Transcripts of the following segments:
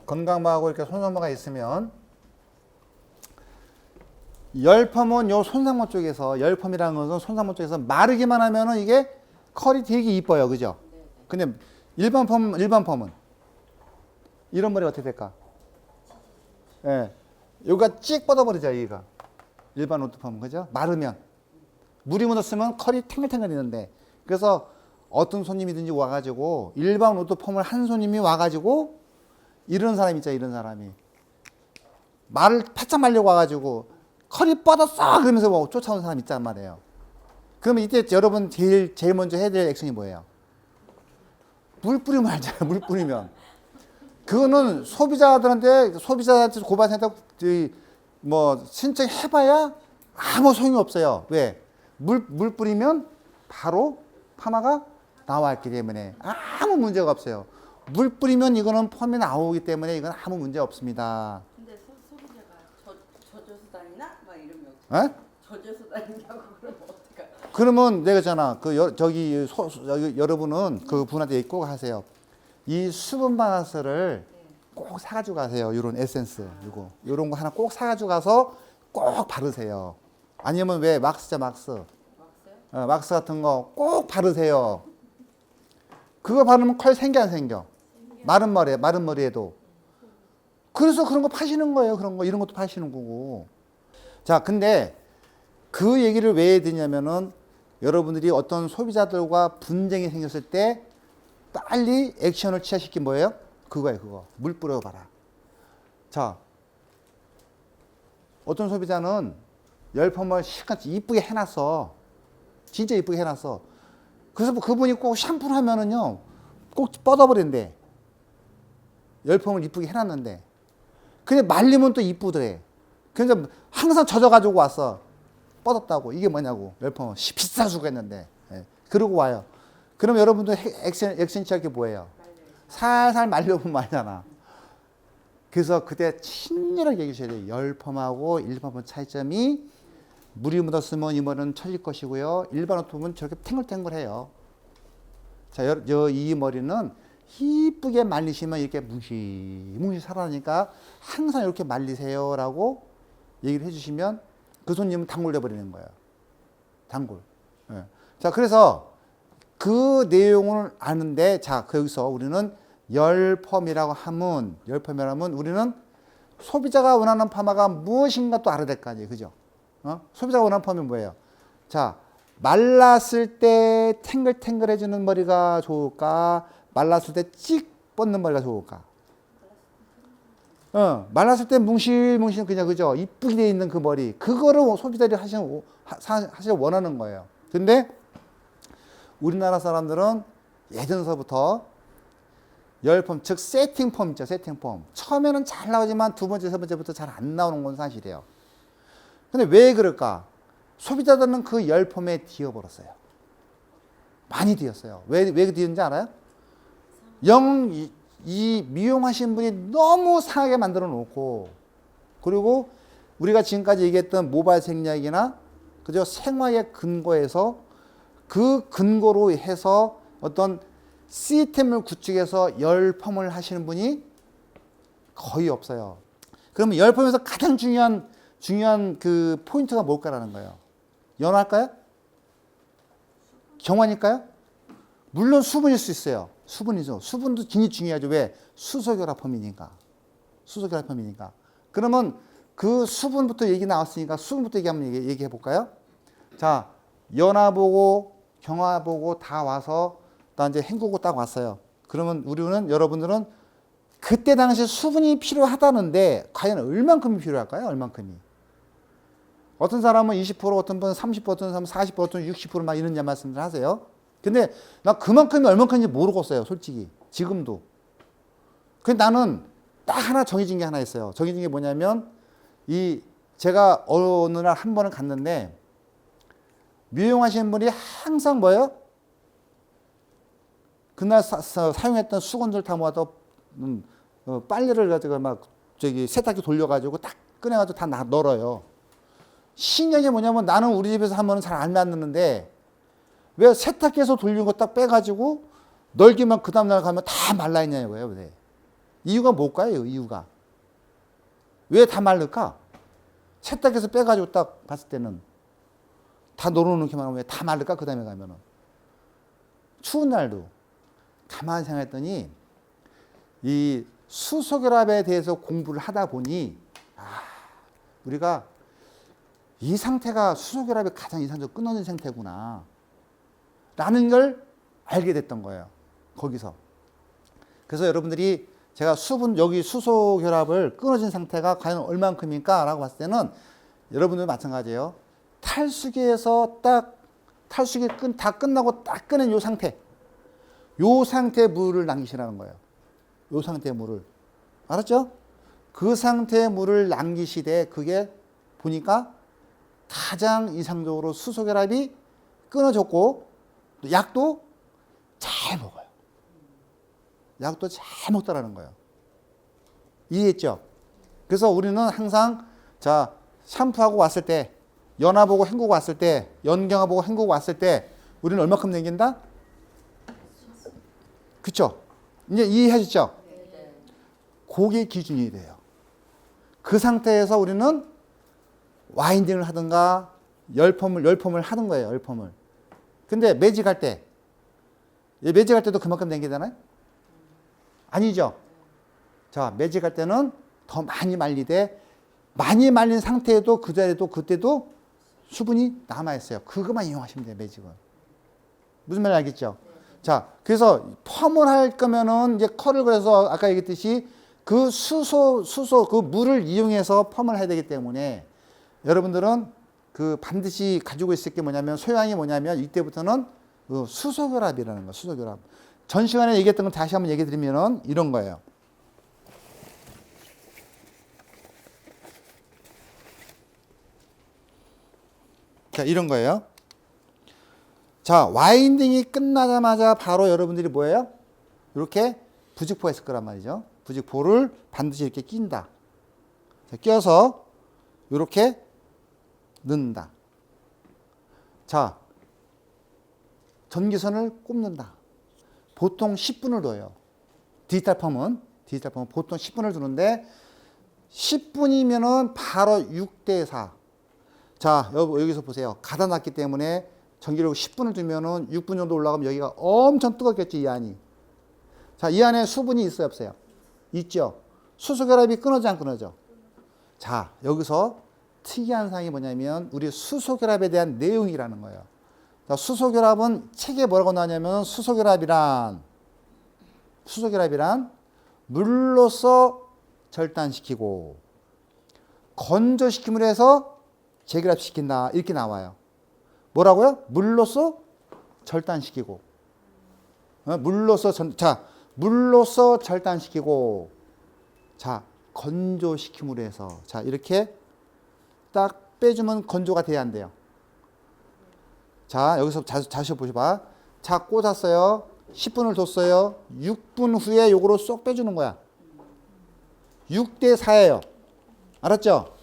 건강하고 이렇게 손상모가 있으면 열펌은 요 손상모 쪽에서 열펌이라는 것은 손상모 쪽에서 마르기만 하면은 이게 컬이 되게 이뻐요, 그죠? 근데 일반 펌은 이런 머리 어떻게 될까? 예, 여기가 찍 뻗어버리죠, 여기가. 일반 오토펌은 그죠? 마르면 물이 묻었으면 컬이 탱글탱글이는데 그래서 어떤 손님이든지 와가지고 일반 오토펌을 한 손님이 와가지고 이런 사람 있죠, 이런 사람이 말을 바짝 말려고 와가지고 컬이 뻗었어 그러면서 뭐 쫓아온 사람 있단 말이에요. 그러면 이때 여러분 제일 먼저 해야 될 액션이 뭐예요? 물 뿌리면 알잖아요. 물 뿌리면 그거는 소비자한테 고발센터 뭐 신청해봐야 아무 소용이 없어요. 왜? 물 뿌리면 바로 파마가 나와 있기 때문에 아무 문제가 없어요. 물 뿌리면 이거는 펌이 나오기 때문에 이건 아무 문제 없습니다. 근데 소비자가 젖어서 다니나? 막 이러면 에? 젖어서 다니냐고 그러면 어떡해? 그러면 내가 있잖아. 여러분은 그 분한테 꼭 하세요. 이 수분 바나스를 꼭 사가지고 가세요. 이런 에센스, 요런 거 하나 꼭 사가지고 가서 꼭 바르세요. 아니면 왜 막스죠, 막스. 막스요? 막스 같은 거 꼭 바르세요. 그거 바르면 컬 생겨 안 생겨? 마른 머리에도. 그래서 그런 거 파시는 거예요. 그런 거 이런 것도 파시는 거고. 자, 근데 그 얘기를 왜 해야 되냐면은 여러분들이 어떤 소비자들과 분쟁이 생겼을 때 빨리 액션을 취하실 게 뭐예요? 그거예요, 그거. 물 뿌려봐라. 자, 어떤 소비자는 열펌을 실컷 이쁘게 해놨어. 진짜 이쁘게 해놨어. 그래서 뭐 그분이 꼭 샴푸를 하면은요, 꼭 뻗어버린대. 열펌을 이쁘게 해놨는데. 근데 말리면 또 이쁘더래. 그래서 항상 젖어가지고 왔어. 뻗었다고. 이게 뭐냐고. 열펌은 비싸 죽겠는데. 예. 그러고 와요. 그럼 여러분들 액션 취할 게 뭐예요? 살살 말려보면 말잖아. 그래서 그때 친절하게 얘기해 주셔야 돼요. 열펌하고 일반펌 차이점이 물이 묻었으면 이 머리는 처질 것이고요. 일반 오토펌은 저렇게 탱글탱글해요. 자, 이 머리는 이쁘게 말리시면 이렇게 뭉실뭉실 살아나니까 항상 이렇게 말리세요라고 얘기를 해주시면 그 손님은 단골돼 버리는 거예요. 단골. 예. 자, 그래서 그 내용을 아는데, 자, 여기서 우리는 열펌이라고 하면 우리는 소비자가 원하는 파마가 무엇인가 또 알아야 될 거 아니에요. 그죠? 소비자가 원하는 펌이 뭐예요? 자, 말랐을 때 탱글탱글해지는 머리가 좋을까? 말랐을 때 찍 뻗는 머리가 좋을까? 말랐을 때 뭉실뭉실 그죠? 이쁘게 돼 있는 그 머리. 그거를 소비자들이 사실 원하는 거예요. 근데 우리나라 사람들은 예전서부터 열펌, 즉 세팅펌 있죠, 세팅펌. 처음에는 잘 나오지만 두 번째, 세 번째부터 잘 안 나오는 건 사실이에요. 근데 왜 그럴까? 소비자들은 그 열펌에 뒤어버렸어요. 많이 뒤었어요. 왜 뒤었는지 알아요? 이 미용하신 분이 너무 상하게 만들어 놓고, 그리고 우리가 지금까지 얘기했던 모발 생략이나 그죠? 생화의 근거에서 그 근거로 해서 어떤 시스템을 구축해서 열펌을 하시는 분이 거의 없어요. 그러면 열펌에서 가장 중요한 그 포인트가 뭘까라는 거예요. 연화일까요? 경화일까요? 물론 수분일 수 있어요. 수분이죠. 수분도 굉장히 중요하죠. 왜? 수소결합펌이니까. 수소결합펌이니까. 그러면 그 수분부터 얘기 나왔으니까 수분부터 얘기해 볼까요? 자, 연화 보고 경화 보고 다 와서 나 이제 헹구고 딱 왔어요. 그러면 여러분들은 그때 당시 수분이 필요하다는데 과연 얼만큼이 필요할까요? 얼만큼이? 어떤 사람은 20%, 어떤 분은 30%, 어떤 사람은 40%, 어떤 60% 이런 말씀을 하세요. 근데 나 그만큼이 얼만큼인지 모르겠어요, 솔직히. 지금도. 근데 나는 딱 하나 정해진 게 하나 있어요. 정해진 게 뭐냐면 제가 어느 날 한 번을 갔는데 미용하시는 분이 항상 뭐예요? 그날 사용했던 수건들 다 모아서 빨래를 가지고 막 세탁기 돌려가지고 딱 꺼내가지고 다 널어요. 신기한 게 뭐냐면 나는 우리 집에서 하면 잘 안 놨는데 왜 세탁기에서 돌린 거 딱 빼가지고 널기만 그 다음날 가면 다 말라있냐고요. 왜? 이유가 뭘까요? 이유가. 왜 다 마를까? 세탁기에서 빼가지고 딱 봤을 때는 다 놀아놓기만 하면 왜 다 마를까? 그 다음에 가면은. 추운 날도 가만히 생각했더니 이 수소결합에 대해서 공부를 하다 보니 우리가 이 상태가 수소결합이 가장 이상적으로 끊어진 상태구나 라는 걸 알게 됐던 거예요. 거기서. 그래서 여러분들이 제가 여기 수소결합을 끊어진 상태가 과연 얼만큼일까 라고 봤을 때는 여러분들 마찬가지예요. 탈수기에서 탈수기 다 끝나고 딱 끄는 요 상태의 물을 남기시라는 거예요. 요 상태의 물을. 알았죠? 그 상태의 물을 남기시되 그게 보니까 가장 이상적으로 수소결합이 끊어졌고 약도 잘 먹어요. 약도 잘 먹더라는 거예요. 이해했죠? 그래서 우리는 항상 자 샴푸하고 왔을 때 연화보고 헹구고 왔을 때 연경화보고 헹구고 왔을 때 우리는 얼마큼 남긴다? 그쵸? 이제 이해하셨죠? 그게 기준이 돼요. 그 상태에서 우리는 와인딩을 하든가 열펌을 하는 거예요. 열펌을. 근데 매직할 때도 그만큼 남기잖아요? 아니죠? 자, 매직할 때는 더 많이 말리되 많이 말린 상태에도 그때도 수분이 남아있어요. 그것만 이용하시면 돼요. 매직은. 무슨 말인지 알겠죠? 자, 그래서 펌을 할 거면은 이제 컬을 그래서 아까 얘기했듯이 그 수소 그 물을 이용해서 펌을 해야 되기 때문에 여러분들은 그 반드시 가지고 있을 게 뭐냐면 소양이 뭐냐면 이때부터는 그 수소결합이라는 거. 수소결합. 전 시간에 얘기했던 걸 다시 한번 얘기 드리면은 이런 거예요. 자, 이런 거예요. 자, 와인딩이 끝나자마자 바로 여러분들이 뭐예요? 이렇게 부직포가 있을 거란 말이죠. 부직포를 반드시 이렇게 낀다. 자, 껴서 이렇게 넣는다. 자, 전기선을 꼽는다. 보통 10분을 둬요. 디지털 펌은 보통 10분을 두는데 10분이면은 바로 6대 4. 자, 여기서 보세요. 가다 놨기 때문에 전기를 10분을 두면은 6분 정도 올라가면 여기가 엄청 뜨겁겠죠, 이 안이. 자, 이 안에 수분이 있어요, 없어요? 있죠. 수소결합이 끊어져, 안 끊어져? 자, 여기서 특이한 사항이 뭐냐면 우리 수소결합에 대한 내용이라는 거예요. 자, 수소결합은 책에 뭐라고 나왔냐면 수소결합이란 물로서 절단시키고 건조시킴을 해서 재결합시킨다 이렇게 나와요. 뭐라고요? 물로서 절단시키고 물로서 절단시키고 자 건조시킴으로 해서 자 이렇게 딱 빼주면 건조가 돼야 안 돼요. 자 여기서 다시 보셔봐. 자 꽂았어요. 10분을 뒀어요. 6분 후에 요거로 쏙 빼주는 거야. 6대 4예요. 알았죠?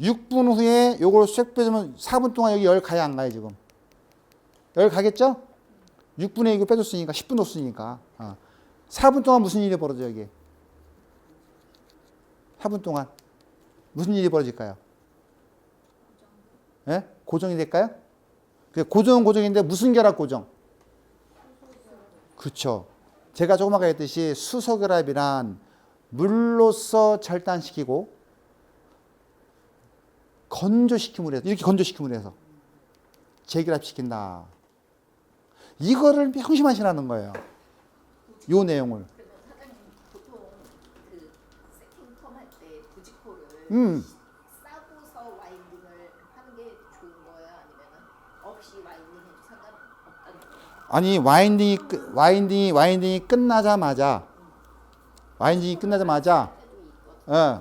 6분 후에 요걸 쏙 빼주면 4분 동안 여기 열 가야 안 가요 지금? 열 가겠죠? 6분에 이거 빼줬으니까 10분 뒀으니까 4분 동안 무슨 일이 벌어져요 여기? 4분 동안 무슨 일이 벌어질까요? 예? 고정이 될까요? 고정은 고정인데 무슨 결합 고정? 그렇죠. 제가 조금 아까 했듯이 수소결합이란 물로서 절단시키고 건조시킴으로 해서 이렇게 건조시킴으로 해서 재결합시킨다. 이거를 명심하시라는 거예요. 요 내용을. 사장님 보통 그 세팅펌 할 때 부직포를 싸고서 와인딩을 하는 게 좋은 거예요? 아니면은 없이 와인딩해도 상관없다는 거예요? 아니 와인딩이 끝나자마자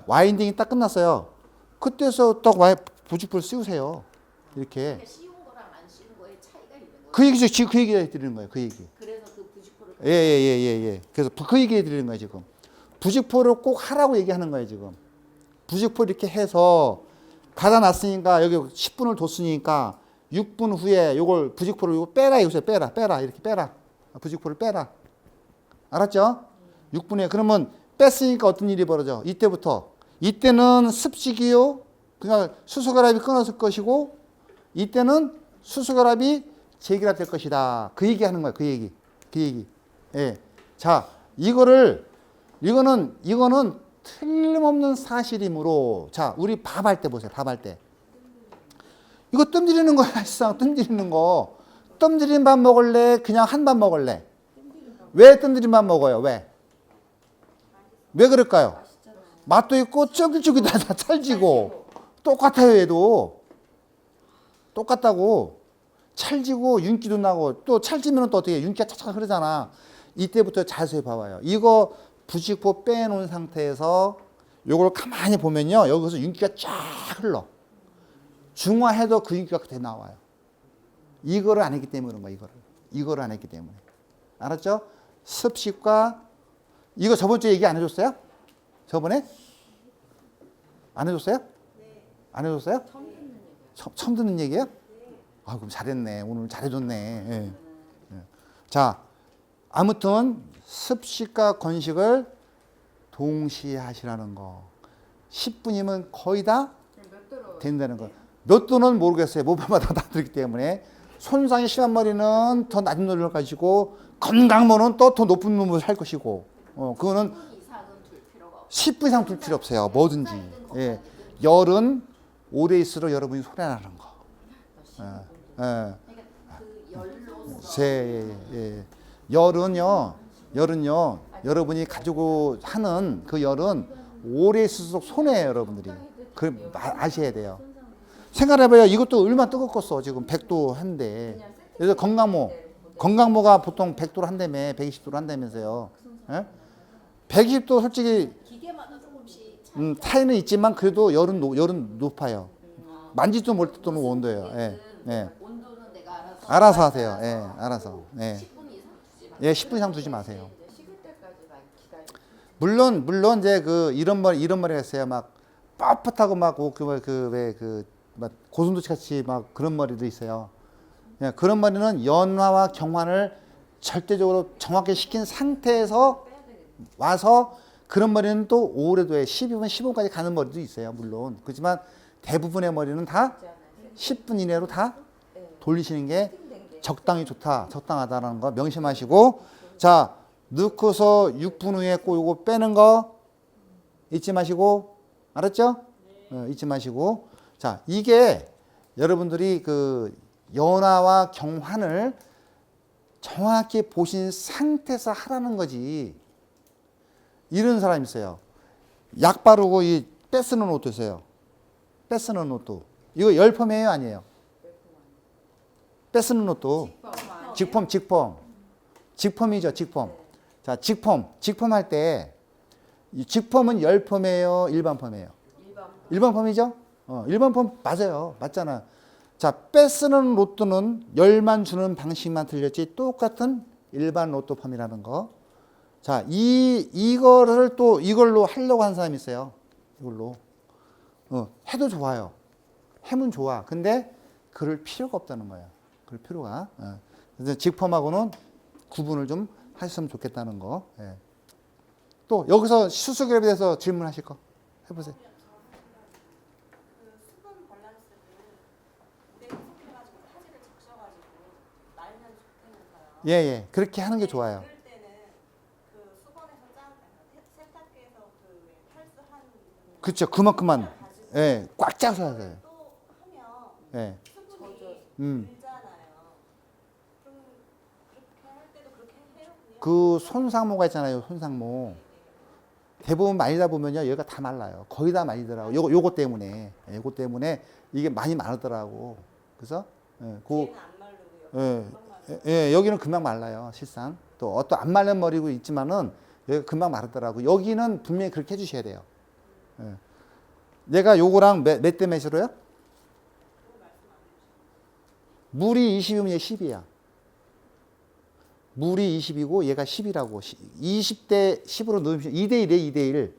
와인딩이 딱 끝났어요. 그때서 딱 부직포를 씌우세요. 이렇게. 그러니까 씌운 거랑 안 씌운 거에 차이가 있는 거예요? 그 얘기죠. 지금 그 얘기 해드리는 거예요. 그 얘기. 그래서 그 부직포를 예. 그래서 그 얘기 해드리는 거예요, 지금. 부직포를 꼭 하라고 얘기하는 거예요, 지금. 부직포 이렇게 해서 가다 놨으니까 여기 10분을 뒀으니까 6분 후에 요걸 부직포를 요거 빼라 이거죠. 빼라. 이렇게 빼라. 부직포를 빼라. 알았죠? 6분에 그러면 뺐으니까 어떤 일이 벌어져? 이때는 습식이요. 그러니까 수소결합이 끊어질 것이고 이때는 수소결합이 재결합될 것이다. 그 얘기하는 거야. 그 얘기. 예. 자, 이거는 틀림없는 사실이므로 자, 우리 밥할 때 보세요. 밥할 때. 이거 뜸들이는 거야. 사실상 뜸들이는 거. 뜸들인 밥 먹을래? 그냥 한 밥 먹을래? 왜 뜸들인 밥 먹어요? 왜 그럴까요? 맛도 있고 쫄깃쫄깃하다 찰지고 똑같아요. 얘도 똑같다고. 찰지고 윤기도 나고 또 찰지면 또 어떻게 해? 윤기가 차차차 흐르잖아. 이때부터 자세히 봐봐요. 이거 부직포 빼놓은 상태에서 요걸 가만히 보면요. 여기서 윤기가 쫙 흘러. 중화해도 그 윤기가 그대로 나와요. 이거를 안 했기 때문에 그런 거야. 이거를 안 했기 때문에. 알았죠? 습식과 이거 저번 주에 얘기 안 해줬어요? 저번에? 안 해줬어요? 안 해줬어요? 처음 듣는 얘기예요? 아, 그럼 잘했네. 오늘 잘해줬네. 예. 자, 아무튼 습식과 건식을 동시에 하시라는 거. 10분이면 거의 다 된다는 거. 몇 도는 모르겠어요. 모발마다 다 다르기 때문에. 손상이 심한 머리는 더 낮은 노력을 가지고 건강모는 또 더 높은 놈을 살 것이고. 그거는 10분 이상 둘 필요 없어요. 뭐든지. 예. 열은 오래 있을수록 여러분이 소리나는 거. 열은요, 여러분이 가지고 하는 그 열은 오래 있을수록 손해예요, 여러분들이. 그 아셔야 돼요. 생각해봐요. 이것도 얼마나 뜨겁겠어. 지금 100도 한데. 그래서 건강모가 보통 100도로 한다며, 120도로 한다면서요. 예? 120도 솔직히 기계마다 조금씩 타이는 있지만 그래도 열은 높아요. 만지도 못할 정도 온도예요. 예. 예. 온도는 내가 알아서 하세요. 예, 알아서. 예. 10분 이상 두지 마. 예, 10분 이상 두지 마세요. 식을 때까지만 기다려. 물론 이제 이런 머리가 있어요. 막 뻣뻣하고 막 막 고슴도치 같이 막 그런 머리도 있어요. 예, 그런 머리는 연화와 경화를 절대적으로 정확히 시킨 상태에서 와서 그런 머리는 또 오래도에 12분, 15분까지 가는 머리도 있어요. 물론. 그렇지만 대부분의 머리는 다 10분 이내로 다 돌리시는 게 적당히 좋다, 적당하다는 거 명심하시고, 자, 넣고서 6분 후에 꼭 요거 빼는 거 잊지 마시고, 알았죠? 잊지 마시고. 자, 이게 여러분들이 그 연화와 경환을 정확히 보신 상태에서 하라는 거지. 이런 사람 있어요. 약 바르고 이 떼쓰는 옷도 있어요. 떼쓰는 옷도. 이거 열펌이에요, 아니에요? 떼쓰는 옷도. 직펌이죠, 직펌. 자, 직펌 할 때, 이 직펌은 열펌이에요, 일반 펌이에요? 일반 펌이죠? 일반 펌 맞아요. 맞잖아. 자, 빼쓰는 로또는 열만 주는 방식만 틀렸지 똑같은 일반 로또 펌이라는 거. 자, 이걸로 하려고 하는 사람이 있어요. 이걸로. 해도 좋아요. 해면 좋아. 근데 그럴 필요가 없다는 거예요. 그럴 필요가. 그래서 직펌하고는 구분을 좀 하셨으면 좋겠다는 거. 예. 또 여기서 수수결합에 대해서 질문하실 거 해보세요. 그 수분 밸런스를 오래 해석해가지고 타지를 적셔가지고 말면 좋다면서요. 예. 그렇게 하는 게 좋아요. 그럴 때는 그 수건에서 세탁기에서 그 탈수한 그렇죠. 그만큼만. 예. 꽉 짜서 해야 돼요. 또 하면 예. 수분이 늘잖아요. 그럼 그렇게 할 때도 그렇게 해요? 그냥? 그 손상모가 있잖아요. 손상모. 대부분 말리다 보면요. 얘가 다 말라요. 거의 다 말리더라고. 요거 때문에. 요거 때문에 이게 많이 마르더라고. 그래서 얘는 안 마르고요. 여기는 금방 말라요. 실상. 또 어떤 안 말른 머리도 있지만은 여기 금방 마르더라고. 여기는 분명히 그렇게 해주셔야 돼요. 예. 내가 요거랑 몇 대 몇으로요? 물이 20이면 얘 10이야. 물이 20이고 얘가 10이라고. 20대 10으로 넣으면 2대1이에요. 2대1.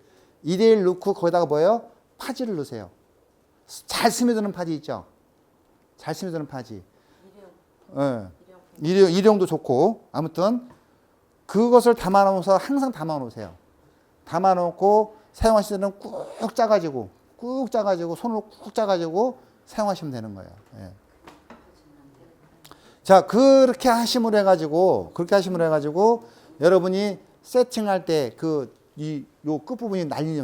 2대1 넣고 거기다가 뭐예요? 파지를 넣으세요. 잘 스며드는 파지 있죠? 잘 스며드는 파지. 일용도 좋고. 아무튼 그것을 담아놓으면서 항상 담아놓으세요. 담아놓고 사용하실 때는 꾹 짜가지고 손으로 꾹 짜가지고 사용하시면 되는 거예요. 예. 자, 그렇게 하심으로 해가지고 여러분이 세팅할 때 요 끝부분이 날림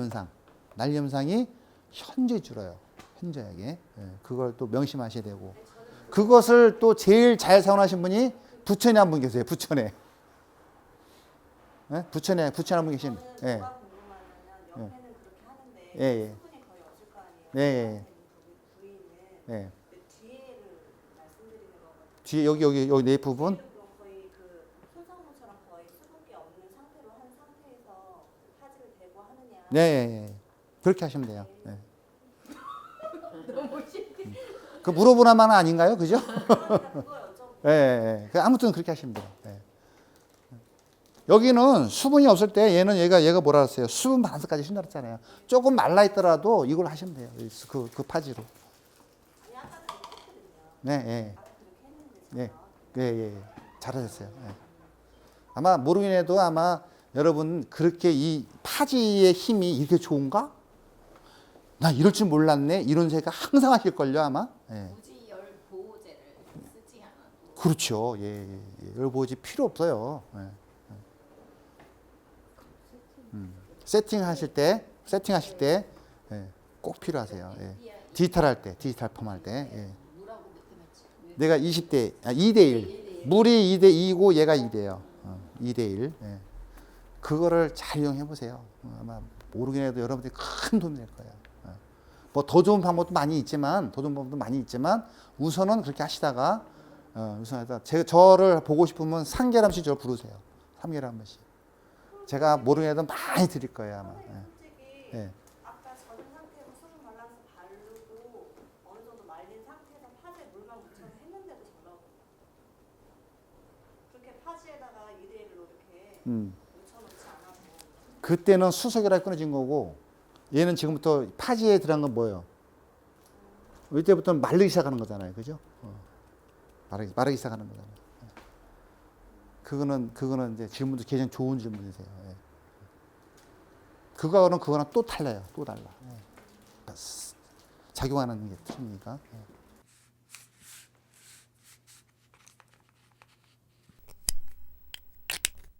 현상이 현저히 줄어요. 현저하게. 예. 그걸 또 명심하셔야 되고. 그것을 또 제일 잘 사용하신 분이 부천에 한 분 계세요. 부천에. 예? 부천에 한 분 계신. 저는 예. 뭐가 궁금하냐면 옆에는 그렇게 하는데 예, 예. 수분이 거의 없을 거 아니에요. 예, 예. 부위는 예. 그 뒤에를 말씀드리는 거거든요. 뒤에 여기 네 부분. 뒤에는 그럼 거의 그 손상모처럼 거의 수분기 없는 상태로 한 상태에서 파지를 대고 하느냐. 네, 예, 예. 그렇게 하시면 돼요. 예. 너무 쉽게. 그 물어보나 마나 아닌가요? 그죠? 그거 여쭤보고 예, 예. 그 아무튼 그렇게 하시면 돼요. 예. 여기는 수분이 없을 때 얘가 뭐라 그랬어요? 수분 반스까지 신다 그랬잖아요. 조금 말라 있더라도 이걸 하시면 돼요. 그 파지로. 아니 아까 그렇게 했거든요. 네, 예. 아까 그렇게 했는데 예, 예, 예. 잘하셨어요. 예. 아마 모르긴 해도 아마 여러분 그렇게 이 파지의 힘이 이렇게 좋은가? 나 이럴 줄 몰랐네. 이런 생각 항상 하실걸요, 아마. 예. 굳이 열 보호제를 쓰지 않아도 그렇죠. 예, 예, 예. 열보지 필요 없어요. 예. 세팅하실 때 예, 꼭 필요하세요. 예. 디지털 펌할 때. 예. 뭐라고 그때 맞지? 내가 20대, 2대1. 물이 2대2고 얘가 2대요. 2대1. 예. 그거를 잘 이용해 보세요. 아마 모르긴 해도 여러분들이 큰 도움이 될 거예요. 뭐 더 좋은 방법도 많이 있지만, 우선은 그렇게 하시다가, 저를 보고 싶으면 3개월 한 번씩 저를 부르세요. 3개월 한 번씩. 제가 모르긴 해도 많이 드릴 거예요, 아마. 선생님 솔직히 예. 아까 젖은 상태에서 수분 밸런스 바르고 어느 정도 말린 상태에서 파지에 물만 묻혀서 했는데도 잘 나오거든요. 그렇게 파지에다가 2대1로 이렇게 묻혀놓지 않아도 그때는 수소결합이 끊어진 거고, 얘는 지금부터 파지에 들어간 건 뭐예요? 이때부터는 마르기 시작하는 거잖아요. 그죠? 마르기 시작하는 거잖아요. 그거는 이제 질문도 굉장히 좋은 질문이세요. 예. 그거랑 또 달라요. 또 달라. 예. 작용하는 게 틀리니까. 예.